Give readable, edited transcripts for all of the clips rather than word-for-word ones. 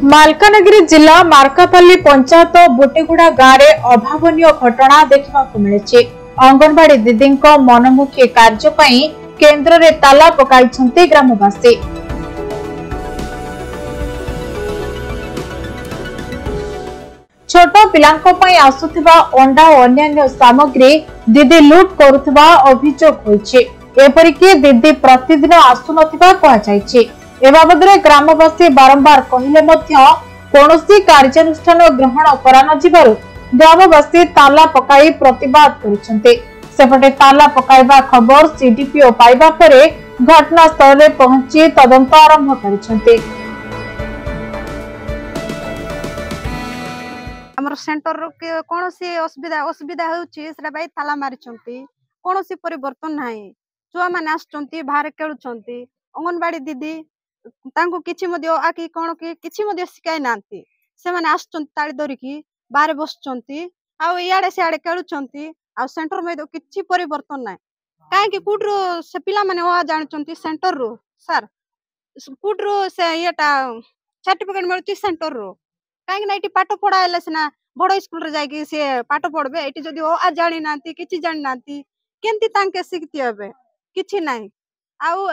मालकानगिरी जिला मार्कापाली पंचायत बोटेगुड़ा गाँव में अभावनीय घटना देखा मिले। अंगनवाड़ी दीदी मनमुखी कार्य केन्द्र में ताला पकाई ग्रामवासी। छोट पिलांको आसुथिबा अंडा और अन्य सामग्री दीदी लुट करुथिबा अभियोग होइछे। एपरिकी दीदी प्रतिदिन आसुनथिबा कहुछि। ए बाबदरे ग्रामवासी बारंबार कहले मध्य कौनसी कार्यानुष्ठान ग्रहण करान जिबारु ग्रामवासी ताला पकाई प्रतिवाद करिसेंते। सेपटे ताला पकाइबा खबर सीडीपीओ पाइबा परे घटनास्थल रे पहुंची तदंत आरंभ करिसेंते। हमर सेंटर के कौनसी असुविधा होउची सेटा भाई ताला मारिचंती। कौनसी परिवर्तन नाही। छुआ माने आछंती बाहर खेलुचंती। अंगनवाड़ी दीदी तांको किछि मध्य आकी कोन के किछि मध्य सिकाई नांती। से माने आछंती ताली धरिकी बाहर बसचंती आ इयाडे सियाडे खेलुचंती। आ सेंटर में तो किछि परिवर्तन नाही। काहे कि कुडरो से पिला माने वा जानचंती सेंटर रो सर कुडरो से येटा सर्टिफिकेट मिलुची सेंटर रो। काहे ना इटी पाठ पढाइले सिना बड़ स्कूल रे जाई से पाठ पढबे। इटी जदी ओ आ जानि नांती किछि जानि नांती केंती तांके सिखती हबे किछि नाही। आउ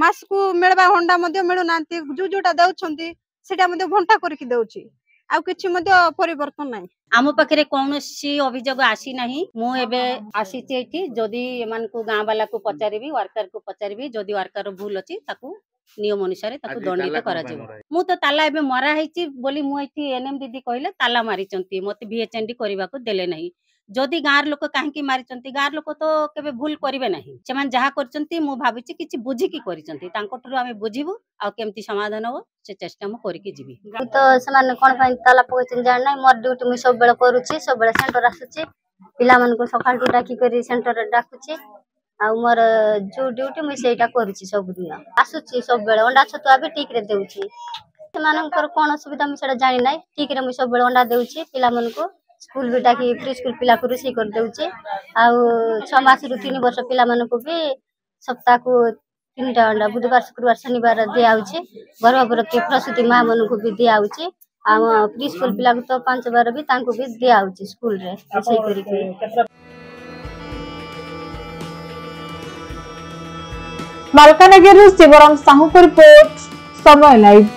मास को मेळबा होंडा मध्ये मिलु नांती जोटा दउछंती सेटा मध्ये घंटा करके दउची। आउ किछि मध्ये परिवर्तन नाही। आम पाखे कौनसी अभियोग आसी नहीं। मु एबे आसी एठी जदी एमान को गां वाला को पचारिबी वर्कर को पचारिबी जदी वर्कर भूल अछि ताकू नियम अनुसार ताकू दंडित करा जेबो। मु तो ताला एबे मरा हैची बोली मु एठी एनएम दीदी कहले ताला मारी चंती मते बीएचएनडी करबा को देले नहीं। जदी गांर लोक काहेकि मारी चंती गांर लोक तो केबे भूल करिवे नहीं। सेमान जहा करचंती मु भाबिची किछि बुझी की करिचंती तांकोठरो आमे बुझिबु आ केमती समाधान हो से चेष्टा मु करि के जीबी। तो समान कोन फाइन ताला पकैचन जान नै मोर ड्यूटी मु सब बेला करूची सब बेला सेंटर आसुची पिला मन को सकाळ टू डाकी करी सेंटर रे डाकुची आ मोर जो ड्यूटी मु सेटा करूची सब दिन आसुची सब बेला अंडा छतुआ भी ठीक रे देउची। सेमानकर कोन सुविधा मु सेटा जानि नै ठीक रे मु सब बेला अंडा देउची पिला मन को स्कूल भी डाकी प्री स्कूल पिला को रिसी कर देउची। आ 6 मास रु 3 वर्ष पिला मन को भी सप्ताह को 3टा अंडा बुधवार शुक्रवार शनिवार दे आउची। गर्भवती के प्रसूति मां मन को भी दे आउची। आ प्री स्कूल पिला को तो 5 बार भी तांको भी दे आउची स्कूल रे रिसी करी के। मालकानगिरी शिवराम साहू रिपोर्ट समय लाइव।